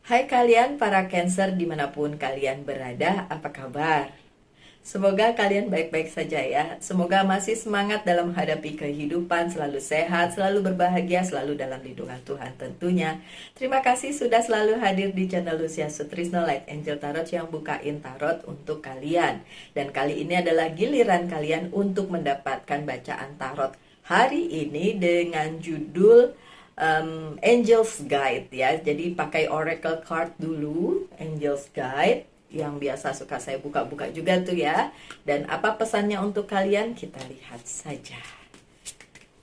Hai kalian para Cancer dimanapun kalian berada, apa kabar? Semoga kalian baik-baik saja ya. Semoga masih semangat dalam menghadapi kehidupan, selalu sehat, selalu berbahagia, selalu dalam lindungan Tuhan tentunya. Terima kasih sudah selalu hadir di channel Lucia Sutrisno Light Angel Tarot yang bukain tarot untuk kalian. Dan kali ini adalah giliran kalian untuk mendapatkan bacaan tarot hari ini dengan judul Angel's Guide ya. Jadi pakai Oracle card dulu, Angel's Guide yang biasa suka saya buka-buka juga tuh ya. Dan apa pesannya untuk kalian? Kita lihat saja.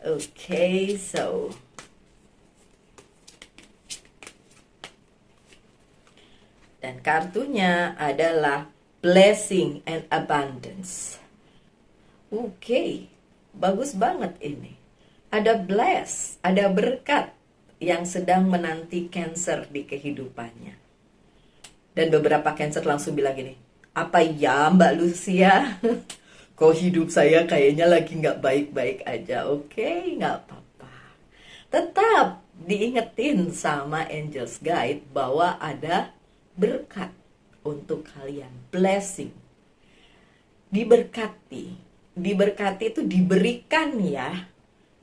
Oke, so dan kartunya adalah Blessing and Abundance. Oke, bagus banget ini. Ada bless, ada berkat yang sedang menanti Cancer di kehidupannya. Dan beberapa Cancer langsung bilang gini, apa ya Mbak Lucia? Kok hidup saya kayaknya lagi nggak baik-baik aja. Oke, nggak apa-apa. Tetap diingetin sama Angel's Guide bahwa ada berkat untuk kalian. Blessing. Diberkati. Diberkati itu diberikan ya.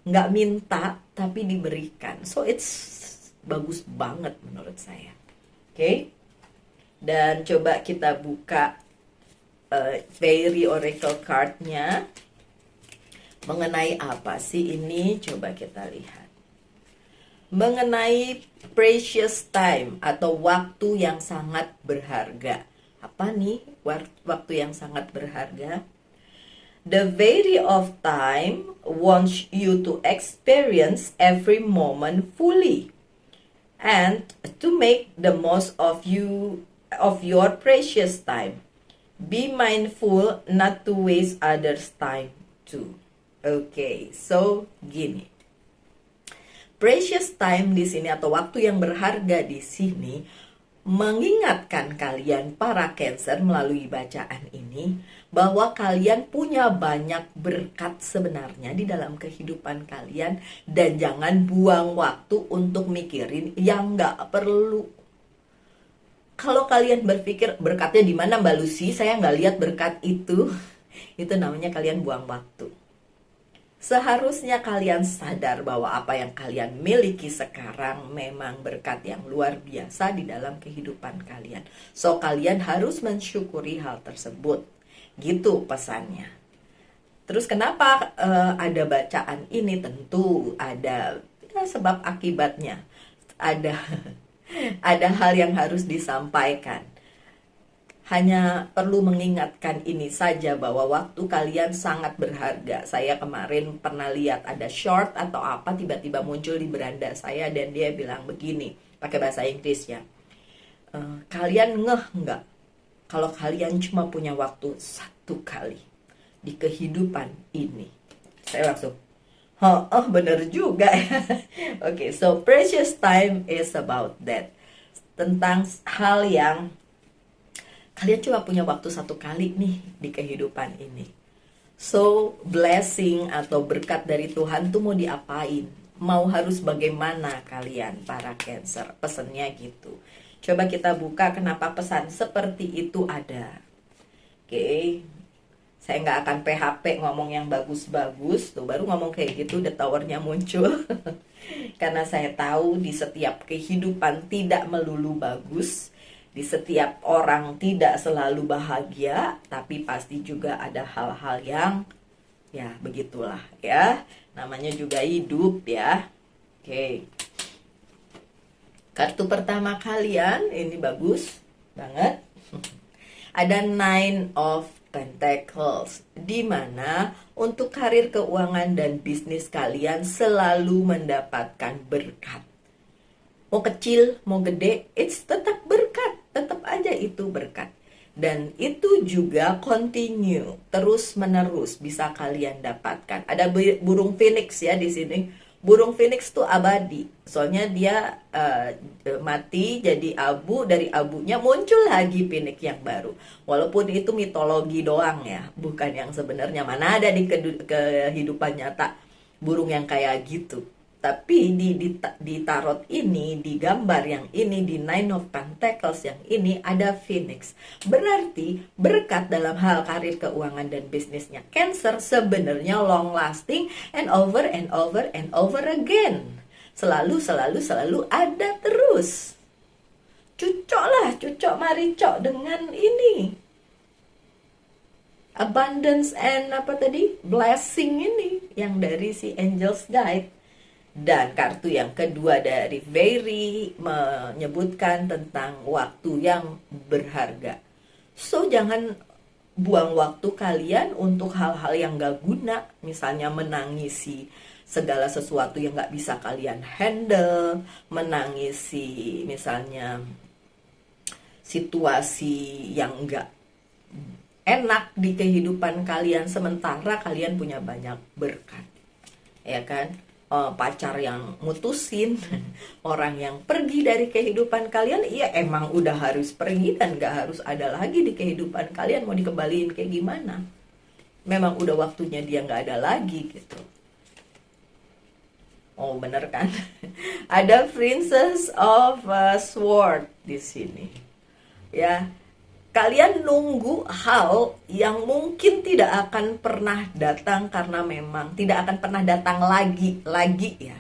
Nggak minta tapi diberikan. So it's bagus banget menurut saya. Oke. Dan coba kita buka Fairy Oracle card-nya. Mengenai apa sih ini? Coba kita lihat. Mengenai precious time atau waktu yang sangat berharga. Apa nih waktu yang sangat berharga? The value of time wants you to experience every moment fully and to make the most of your precious time. Be mindful not to waste others' time too. Okay, so gini. Precious time di sini atau waktu yang berharga di sini mengingatkan kalian para Cancer melalui bacaan ini bahwa kalian punya banyak berkat sebenarnya di dalam kehidupan kalian dan jangan buang waktu untuk mikirin yang nggak perlu. Kalau kalian berpikir berkatnya di mana Mbak Lucy, saya nggak lihat berkat itu namanya kalian buang waktu. Seharusnya kalian sadar bahwa apa yang kalian miliki sekarang memang berkat yang luar biasa di dalam kehidupan kalian. So kalian harus mensyukuri hal tersebut. Gitu pesannya. Terus kenapa ada bacaan ini? Tentu ada sebab akibatnya. Ada hal yang harus disampaikan. Hanya perlu mengingatkan ini saja bahwa waktu kalian sangat berharga. Saya kemarin pernah lihat ada short atau apa tiba-tiba muncul di beranda saya dan dia bilang begini, pakai bahasa Inggris ya. Kalian ngeh nggak kalau kalian cuma punya waktu satu kali di kehidupan ini? Saya langsung, bener juga ya. Oke, so precious time is about that. Tentang hal yang kalian cuma punya waktu satu kali nih di kehidupan ini. So, blessing atau berkat dari Tuhan tuh mau diapain? Mau harus bagaimana kalian para Cancer? Pesannya gitu. Coba kita buka kenapa pesan seperti itu ada. Oke. Saya nggak akan PHP ngomong yang bagus-bagus. Tuh baru ngomong kayak gitu, the towernya muncul. Karena saya tahu di setiap kehidupan tidak melulu bagus. Di setiap orang tidak selalu bahagia, tapi pasti juga ada hal-hal yang ya begitulah ya. Namanya juga hidup ya. Oke. Kartu pertama kalian ini bagus banget. Ada Nine of Pentacles, di mana untuk karir keuangan dan bisnis kalian selalu mendapatkan berkat. Mau kecil, mau gede, it's tetap berkat. Tetap aja itu berkat. Dan itu juga continue, terus menerus bisa kalian dapatkan. Ada burung phoenix ya di sini. Burung phoenix tuh abadi. Soalnya dia mati jadi abu, dari abunya muncul lagi phoenix yang baru. Walaupun itu mitologi doang ya, bukan yang sebenarnya. Mana ada di kehidupan nyata burung yang kayak gitu. Tapi di tarot ini, di gambar yang ini, di Nine of Pentacles yang ini ada Phoenix. Berarti berkat dalam hal karir, keuangan, dan bisnisnya Cancer sebenarnya long lasting and over and over and over again. Selalu ada terus. Cucok maricok dengan ini. Abundance and apa tadi? Blessing ini yang dari si Angel's Guide. Dan kartu yang kedua dari Very menyebutkan tentang waktu yang berharga. So jangan buang waktu kalian untuk hal-hal yang gak guna. Misalnya menangisi segala sesuatu yang gak bisa kalian handle. Menangisi misalnya situasi yang gak enak di kehidupan kalian. Sementara kalian punya banyak berkat. Ya kan? Pacar yang mutusin, orang yang pergi dari kehidupan kalian, iya emang udah harus pergi dan gak harus ada lagi di kehidupan kalian. Mau dikembaliin kayak gimana? Memang udah waktunya dia gak ada lagi gitu. Oh bener kan? Ada Princess of Sword di sini. Ya, kalian nunggu hal yang mungkin tidak akan pernah datang karena memang tidak akan pernah datang lagi ya.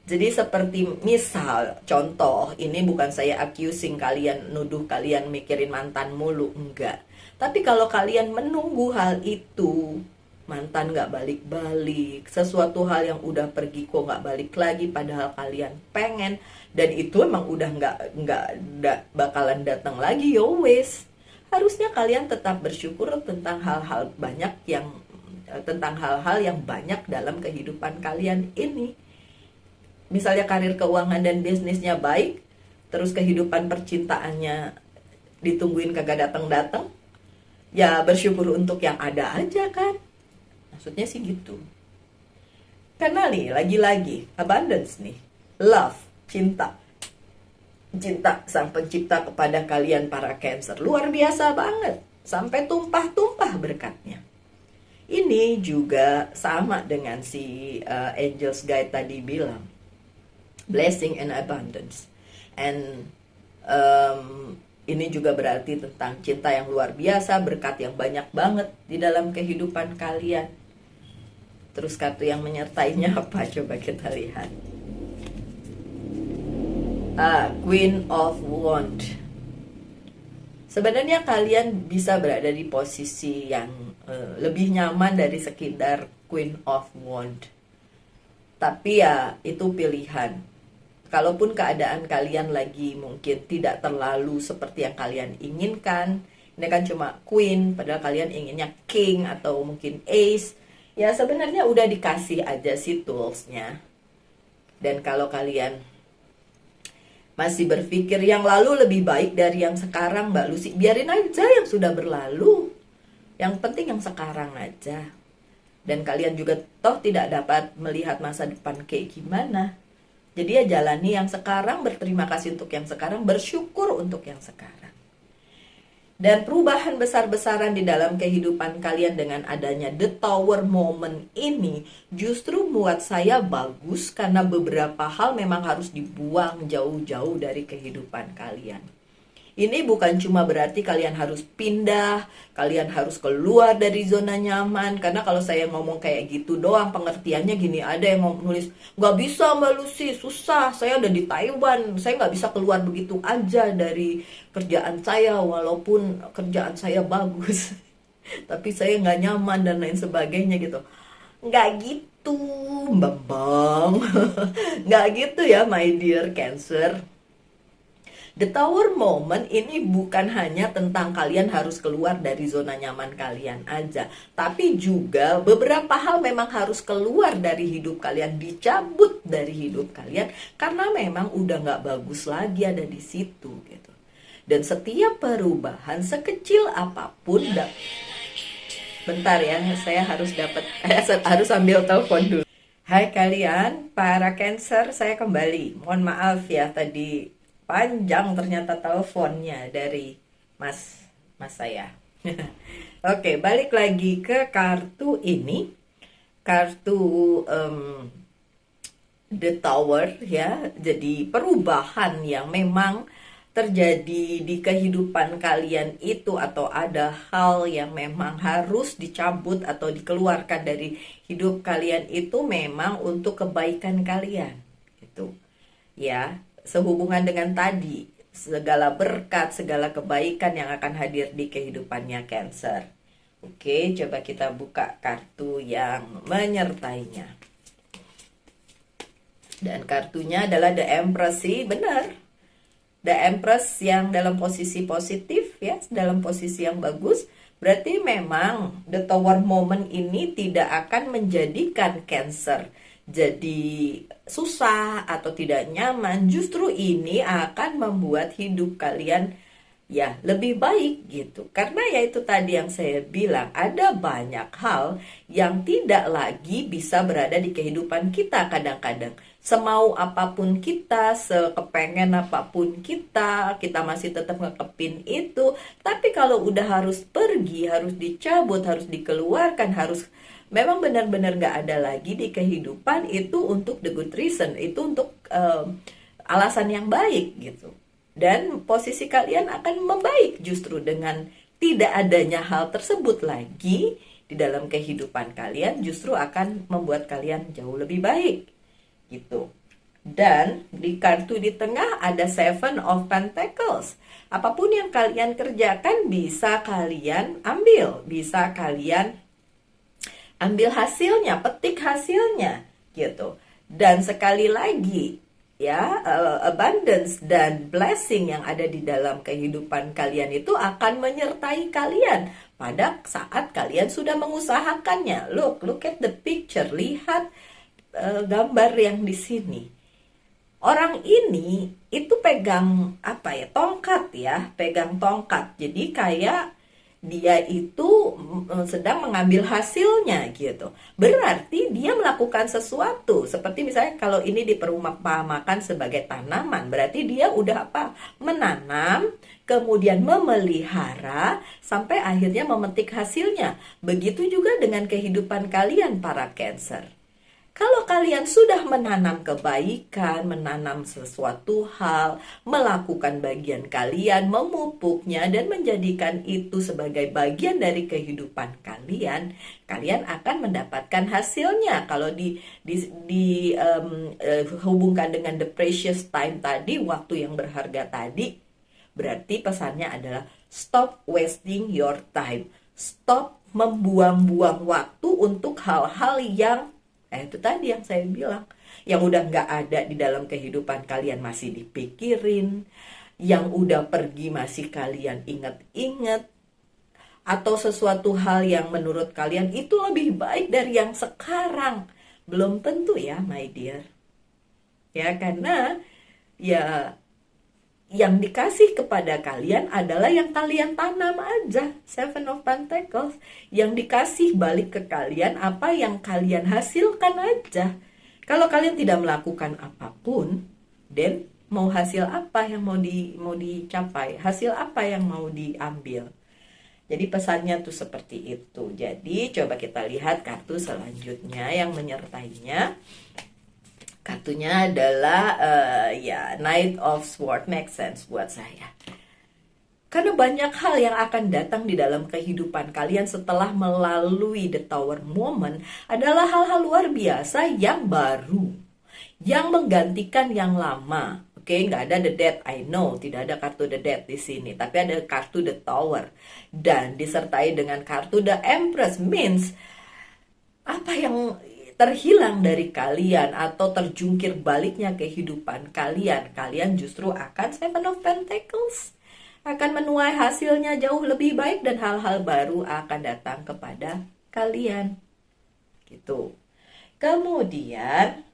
Jadi seperti misal contoh, ini bukan saya accusing kalian, nuduh kalian mikirin mantan mulu, enggak. Tapi kalau kalian menunggu hal itu, mantan gak balik-balik, sesuatu hal yang udah pergi kok gak balik lagi padahal kalian pengen, dan itu emang udah nggak bakalan datang lagi, yo wes. Harusnya kalian tetap bersyukur tentang hal-hal yang banyak dalam kehidupan kalian ini. Misalnya karir, keuangan, dan bisnisnya baik, terus kehidupan percintaannya ditungguin kagak datang-datang, ya bersyukur untuk yang ada aja kan. Maksudnya sih gitu. Karena nih, lagi-lagi abundance nih, love, cinta sang pencipta kepada kalian para Cancer luar biasa banget, sampai tumpah-tumpah berkatnya. Ini juga sama dengan si Angel's Guide tadi bilang, blessing and abundance. And ini juga berarti tentang cinta yang luar biasa, berkat yang banyak banget di dalam kehidupan kalian. Terus kartu yang menyertainya apa? Coba kita lihat. Queen of Wands. Sebenarnya kalian bisa berada di posisi yang lebih nyaman dari sekedar Queen of Wands. Tapi ya itu pilihan. Kalaupun keadaan kalian lagi mungkin tidak terlalu seperti yang kalian inginkan, ini kan cuma Queen, padahal kalian inginnya King atau mungkin Ace. Ya sebenarnya udah dikasih aja sih toolsnya. Dan kalau kalian masih berpikir yang lalu lebih baik dari yang sekarang, Mbak Lucy, biarin aja yang sudah berlalu. Yang penting yang sekarang aja. Dan kalian juga toh tidak dapat melihat masa depan kayak gimana. Jadi ya jalani yang sekarang, berterima kasih untuk yang sekarang, bersyukur untuk yang sekarang. Dan perubahan besar-besaran di dalam kehidupan kalian dengan adanya The Tower moment ini justru buat saya bagus, karena beberapa hal memang harus dibuang jauh-jauh dari kehidupan kalian. Ini bukan cuma berarti kalian harus pindah, kalian harus keluar dari zona nyaman. Karena kalau saya ngomong kayak gitu doang, pengertiannya gini, ada yang nulis, gak bisa Mbak Lucy, susah, saya udah di Taiwan, saya gak bisa keluar begitu aja dari kerjaan saya, walaupun kerjaan saya bagus. Tapi saya gak nyaman dan lain sebagainya gitu. Gak gitu, Bambang. Gak gitu ya, my dear Cancer. The Tower moment ini bukan hanya tentang kalian harus keluar dari zona nyaman kalian aja, tapi juga beberapa hal memang harus keluar dari hidup kalian, dicabut dari hidup kalian, karena memang udah gak bagus lagi ada di situ gitu. Dan setiap perubahan sekecil apapun, bentar ya, saya harus ambil telepon dulu. Hai kalian, para Cancer, saya kembali. Mohon maaf ya tadi panjang ternyata teleponnya dari mas saya. Oke, balik the Tower ya. Jadi perubahan yang memang terjadi di kehidupan kalian itu, atau ada hal yang memang harus dicabut atau dikeluarkan dari hidup kalian itu, memang untuk kebaikan kalian gitu ya. Sehubungan dengan tadi, segala berkat, segala kebaikan yang akan hadir di kehidupannya Cancer. Oke, coba kita buka kartu yang menyertainya. Dan kartunya adalah The Empress sih, benar. The Empress yang dalam posisi positif ya, dalam posisi yang bagus. Berarti memang the Tower moment ini tidak akan menjadikan Cancer jadi susah atau tidak nyaman. Justru ini akan membuat hidup kalian ya lebih baik gitu. Karena ya itu tadi yang saya bilang, ada banyak hal yang tidak lagi bisa berada di kehidupan kita kadang-kadang. Semau apapun kita, sekepengen apapun kita masih tetap ngekepin itu. Tapi kalau udah harus pergi, harus dicabut, harus dikeluarkan, harus memang benar-benar gak ada lagi di kehidupan itu, untuk the good reason, itu untuk alasan yang baik gitu. Dan posisi kalian akan membaik justru dengan tidak adanya hal tersebut lagi di dalam kehidupan kalian, justru akan membuat kalian jauh lebih baik gitu. Dan di kartu di tengah ada Seven of Pentacles. Apapun yang kalian kerjakan bisa kalian ambil, bisa kalian ambil hasilnya, petik hasilnya gitu. Dan sekali lagi ya, abundance dan blessing yang ada di dalam kehidupan kalian itu akan menyertai kalian pada saat kalian sudah mengusahakannya. Look at the picture, lihat gambar yang di sini. Orang ini itu pegang apa ya, tongkat ya, pegang tongkat. Jadi kayak dia itu sedang mengambil hasilnya gitu. Berarti dia melakukan sesuatu. Seperti misalnya kalau ini diperumpamakan sebagai tanaman, berarti dia udah apa? Menanam, kemudian memelihara, sampai akhirnya memetik hasilnya. Begitu juga dengan kehidupan kalian para Cancer. Kalau kalian sudah menanam kebaikan, menanam sesuatu hal, melakukan bagian kalian, memupuknya, dan menjadikan itu sebagai bagian dari kehidupan kalian, kalian akan mendapatkan hasilnya. Kalau hubungkan dengan the precious time tadi, waktu yang berharga tadi, berarti pesannya adalah stop wasting your time. Stop membuang-buang waktu untuk hal-hal yang itu tadi yang saya bilang, yang udah gak ada di dalam kehidupan kalian masih dipikirin, yang udah pergi masih kalian inget-inget, atau sesuatu hal yang menurut kalian itu lebih baik dari yang sekarang. Belum tentu ya my dear. Ya karena ya yang dikasih kepada kalian adalah yang kalian tanam aja. Seven of Pentacles. Yang dikasih balik ke kalian apa yang kalian hasilkan aja. Kalau kalian tidak melakukan apapun, then mau hasil apa yang mau dicapai? Hasil apa yang mau diambil? Jadi pesannya tuh seperti itu. Jadi coba kita lihat kartu selanjutnya yang menyertainya. Kartunya adalah ya Knight of Swords. Make sense buat saya. Karena banyak hal yang akan datang di dalam kehidupan kalian setelah melalui the Tower moment adalah hal-hal luar biasa yang baru, yang menggantikan yang lama. Oke, nggak ada the Death, I know, tidak ada kartu the Death di sini, tapi ada kartu the Tower dan disertai dengan kartu the Empress, means apa yang terhilang dari kalian atau terjungkir baliknya kehidupan kalian, kalian justru akan Seven of Pentacles, akan menuai hasilnya jauh lebih baik dan hal-hal baru akan datang kepada kalian gitu. Kemudian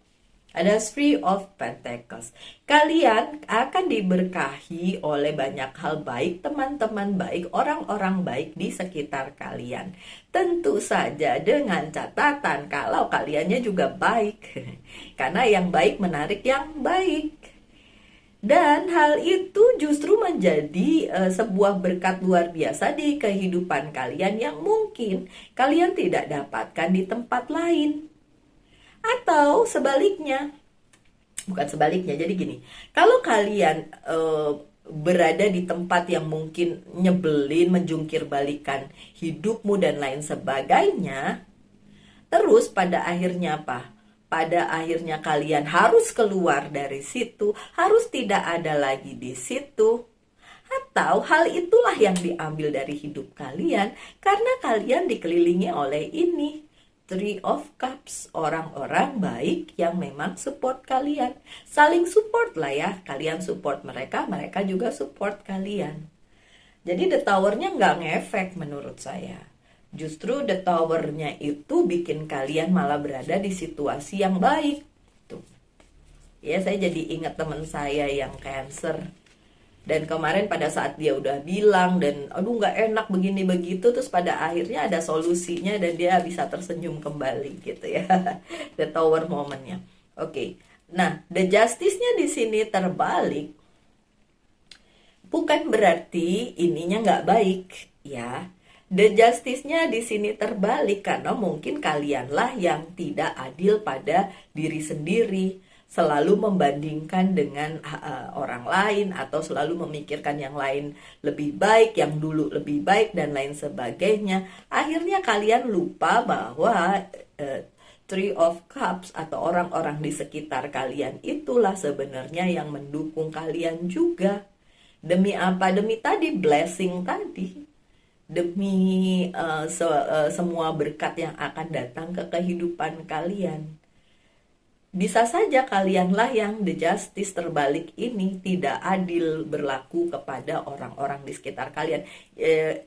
ada Three of Pentacles. Kalian akan diberkahi oleh banyak hal baik, teman-teman baik, orang-orang baik di sekitar kalian. Tentu saja dengan catatan kalau kaliannya juga baik. Karena yang baik menarik yang baik. Dan hal itu justru menjadi sebuah berkat luar biasa di kehidupan kalian yang mungkin kalian tidak dapatkan di tempat lain. Atau sebaliknya, Bukan sebaliknya. Jadi gini, kalau kalian berada di tempat yang mungkin nyebelin, menjungkir balikan hidupmu dan lain sebagainya, terus pada akhirnya apa? Pada akhirnya kalian harus keluar dari situ, harus tidak ada lagi di situ. Atau hal itulah yang diambil dari hidup kalian karena kalian dikelilingi oleh ini. Three of Cups, orang-orang baik yang memang support kalian. Saling support lah ya, kalian support mereka, mereka juga support kalian. Jadi the tower-nya nggak ngefek menurut saya. Justru the tower-nya itu bikin kalian malah berada di situasi yang baik. Tuh. Ya, saya jadi ingat teman saya yang Cancer. Dan kemarin pada saat dia udah bilang dan aduh nggak enak begini begitu, terus pada akhirnya ada solusinya dan dia bisa tersenyum kembali gitu ya. The tower momennya. Oke. Nah, the justice-nya di sini terbalik. Bukan berarti ininya nggak baik ya. The justice-nya di sini terbalik karena mungkin kalianlah yang tidak adil pada diri sendiri, selalu membandingkan dengan orang lain atau selalu memikirkan yang lain lebih baik, yang dulu lebih baik dan lain sebagainya. Akhirnya kalian lupa bahwa Three of Cups atau orang-orang di sekitar kalian itulah sebenarnya yang mendukung kalian juga. Demi apa? Demi tadi blessing tadi. Demi semua berkat yang akan datang ke kehidupan kalian. Bisa saja kalianlah yang the justice terbalik ini tidak adil berlaku kepada orang-orang di sekitar kalian.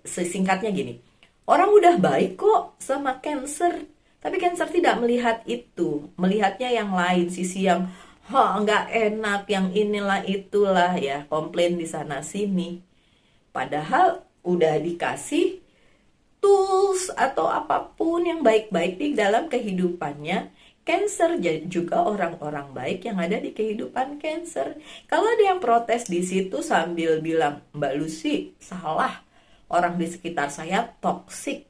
Sesingkatnya gini, orang udah baik kok sama Cancer, tapi Cancer tidak melihat itu, melihatnya yang lain, sisi yang nggak enak, yang inilah itulah ya, komplain di sana sini. Padahal udah dikasih tools atau apapun yang baik-baik di dalam kehidupannya Cancer, juga orang-orang baik yang ada di kehidupan Cancer. Kalau ada yang protes di situ sambil bilang, Mbak Lucy salah, orang di sekitar saya toksik.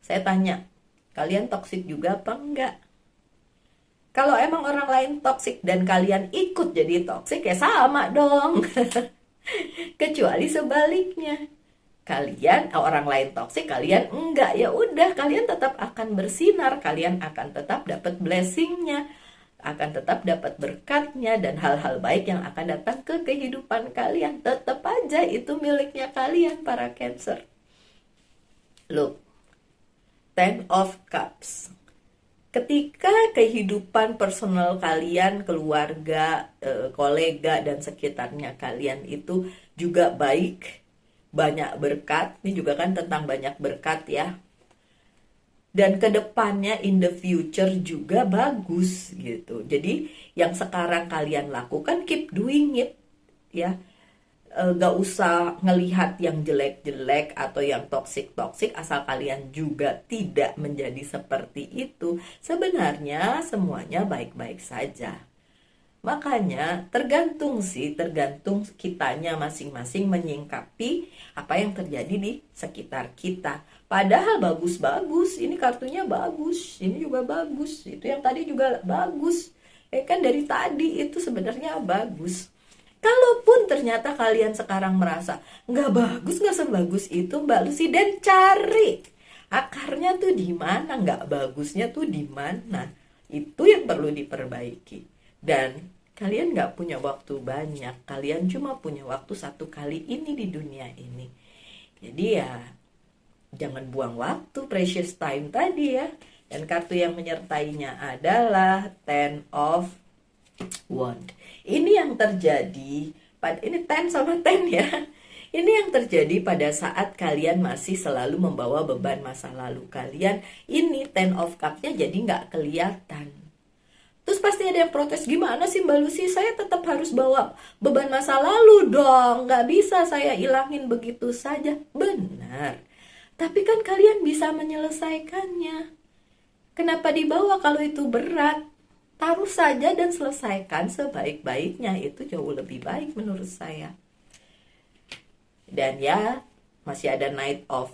Saya tanya, kalian toksik juga apa enggak? Kalau emang orang lain toksik dan kalian ikut jadi toksik ya sama dong. Kecuali sebaliknya. Kalian orang lain toksik, kalian enggak, ya udah kalian tetap akan bersinar, kalian akan tetap dapat blessingnya, akan tetap dapat berkatnya dan hal-hal baik yang akan datang ke kehidupan kalian. Tetap aja itu miliknya kalian para Cancer. Look, Ten of Cups. Ketika kehidupan personal kalian, keluarga, kolega dan sekitarnya kalian itu juga baik, banyak berkat, ini juga kan tentang banyak berkat ya. Dan kedepannya in the future juga bagus gitu. Jadi yang sekarang kalian lakukan keep doing it ya. Gak usah ngelihat yang jelek-jelek atau yang toksik-toksik asal kalian juga tidak menjadi seperti itu. Sebenarnya semuanya baik-baik saja. Makanya tergantung kitanya masing-masing menyingkapi apa yang terjadi di sekitar kita. Padahal bagus-bagus, ini kartunya bagus, ini juga bagus, itu yang tadi juga bagus. Kan dari tadi itu sebenarnya bagus. Kalaupun ternyata kalian sekarang merasa nggak bagus, nggak sebagus itu Mbak Lucy, dan cari akarnya tuh di mana, nggak bagusnya tuh di mana. Itu yang perlu diperbaiki. Dan kalian gak punya waktu banyak, kalian cuma punya waktu satu kali ini di dunia ini. Jadi ya jangan buang waktu, precious time tadi ya. Dan kartu yang menyertainya adalah Ten of Wands. Ini yang terjadi, ini 10 sama 10 ya. Ini yang terjadi pada saat kalian masih selalu membawa beban masa lalu kalian. Ini Ten of Cups-nya jadi gak kelihatan. Terus pasti ada yang protes, gimana sih Mbak Lucy, saya tetap harus bawa beban masa lalu dong, gak bisa saya ilangin begitu saja. Benar, tapi kan kalian bisa menyelesaikannya. Kenapa dibawa kalau itu berat? Taruh saja dan selesaikan sebaik-baiknya, itu jauh lebih baik menurut saya. Dan ya, masih ada Knight of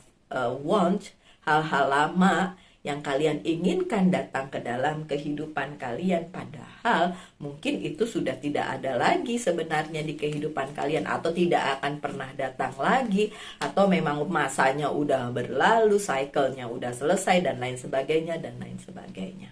Wands, hal-hal lama yang kalian inginkan datang ke dalam kehidupan kalian, padahal mungkin itu sudah tidak ada lagi sebenarnya di kehidupan kalian, atau tidak akan pernah datang lagi, atau memang masanya udah berlalu, cycle-nya udah selesai, dan lain sebagainya, dan lain sebagainya.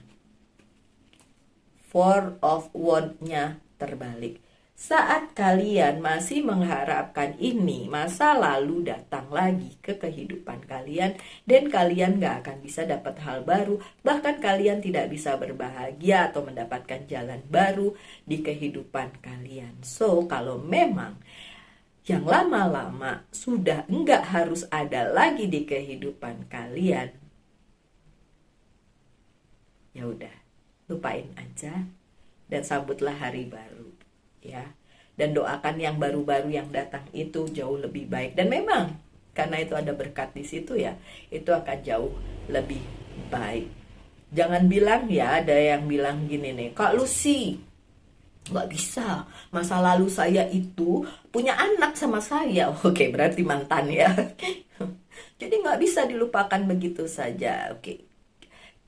Four of Wands-nya terbalik. Saat kalian masih mengharapkan ini, masa lalu datang lagi ke kehidupan kalian, dan kalian gak akan bisa dapat hal baru, bahkan kalian tidak bisa berbahagia atau mendapatkan jalan baru di kehidupan kalian. So, kalau memang yang lama-lama sudah enggak harus ada lagi di kehidupan kalian, ya udah, lupain aja dan sambutlah hari baru. Ya, dan doakan yang baru-baru yang datang itu jauh lebih baik, dan memang karena itu ada berkat di situ ya, itu akan jauh lebih baik. Jangan bilang ya, ada yang bilang gini nih, Kak Lucy, nggak bisa, masa lalu saya itu punya anak sama saya. Oke, berarti mantan ya. Jadi nggak bisa dilupakan begitu saja. Oke,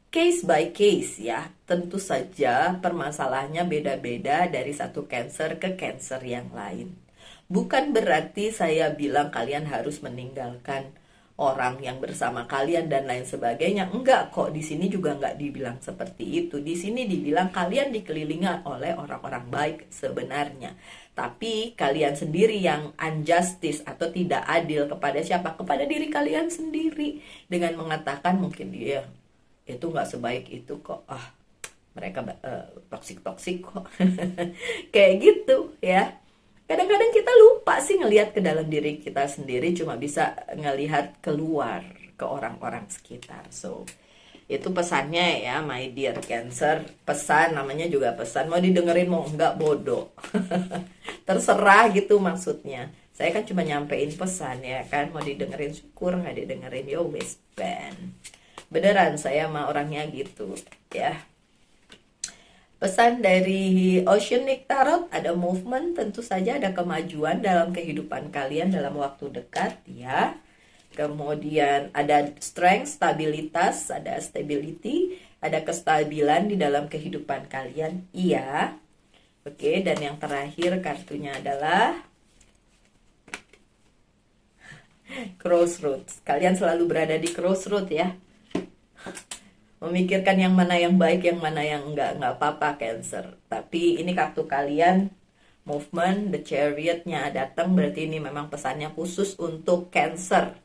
case by case ya, tentu saja permasalahannya beda-beda dari satu cancer ke cancer yang lain. Bukan berarti saya bilang kalian harus meninggalkan orang yang bersama kalian dan lain sebagainya. Enggak kok, di sini juga enggak dibilang seperti itu. Di sini dibilang kalian dikelilingi oleh orang-orang baik sebenarnya. Tapi kalian sendiri yang unjustice atau tidak adil kepada siapa? Kepada diri kalian sendiri, dengan mengatakan mungkin dia itu nggak sebaik itu kok, mereka toksik kok. Kayak gitu ya. Kadang-kadang kita lupa sih ngelihat ke dalam diri kita sendiri, cuma bisa ngelihat keluar ke orang-orang sekitar. So itu pesannya ya, my dear Cancer. Pesan, namanya juga pesan, mau didengerin mau enggak bodoh. Terserah gitu maksudnya. Saya kan cuma nyampein pesan ya kan, mau didengerin syukur, nggak didengerin yo wes ben. Beneran saya mah orangnya gitu ya. Pesan dari Oceanic Tarot, ada movement, tentu saja ada kemajuan dalam kehidupan kalian dalam waktu dekat ya. Kemudian ada strength, stabilitas, ada stability, ada kestabilan di dalam kehidupan kalian. Iya. Oke, dan yang terakhir kartunya adalah Crossroads. Kalian selalu berada di crossroads ya. Memikirkan yang mana yang baik, yang mana yang enggak apa-apa Cancer. Tapi ini kartu kalian, movement, the chariot-nya datang, berarti ini memang pesannya khusus untuk Cancer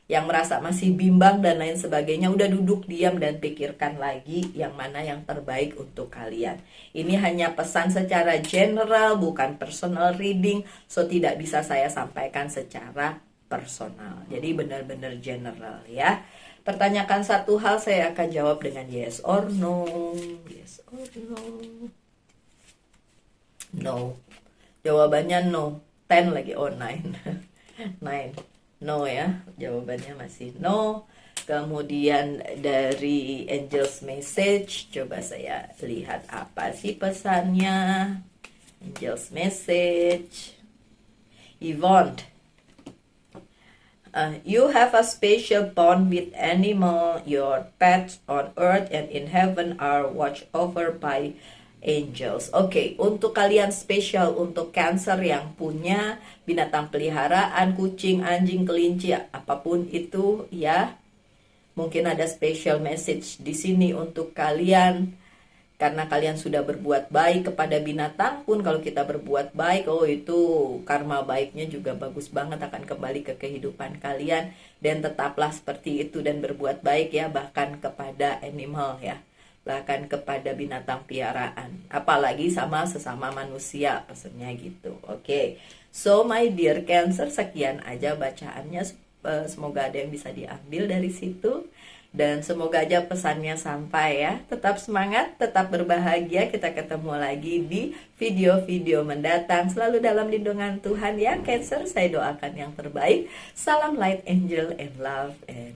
yang merasa masih bimbang dan lain sebagainya. Udah duduk diam dan pikirkan lagi yang mana yang terbaik untuk kalian. Ini hanya pesan secara general, bukan personal reading, so tidak bisa saya sampaikan secara personal. Jadi benar-benar general ya. Pertanyakan satu hal, saya akan jawab dengan yes or no. Yes or no. No. Jawabannya no. 10 lagi, 9. 9. No ya. Jawabannya masih no. Kemudian dari Angel's Message, coba saya lihat apa sih pesannya. Angel's Message. Yvonne. You have a special bond with animal. Your pets on earth and in heaven are watched over by angels. Oke, untuk kalian spesial, untuk Cancer yang punya binatang peliharaan, kucing, anjing, kelinci, apapun itu ya. Mungkin ada special message di sini untuk kalian. Karena kalian sudah berbuat baik kepada binatang pun, kalau kita berbuat baik, itu karma baiknya juga bagus banget akan kembali ke kehidupan kalian. Dan tetaplah seperti itu dan berbuat baik ya, bahkan kepada animal ya, bahkan kepada binatang piaraan, apalagi sama sesama manusia, pesannya gitu. Oke. So my dear Cancer, sekian aja bacaannya. Semoga ada yang bisa diambil dari situ. Dan semoga aja pesannya sampai ya. Tetap semangat, tetap berbahagia. Kita ketemu lagi di video-video mendatang. Selalu dalam lindungan Tuhan ya Cancer. Saya doakan yang terbaik. Salam light, angel, and love, and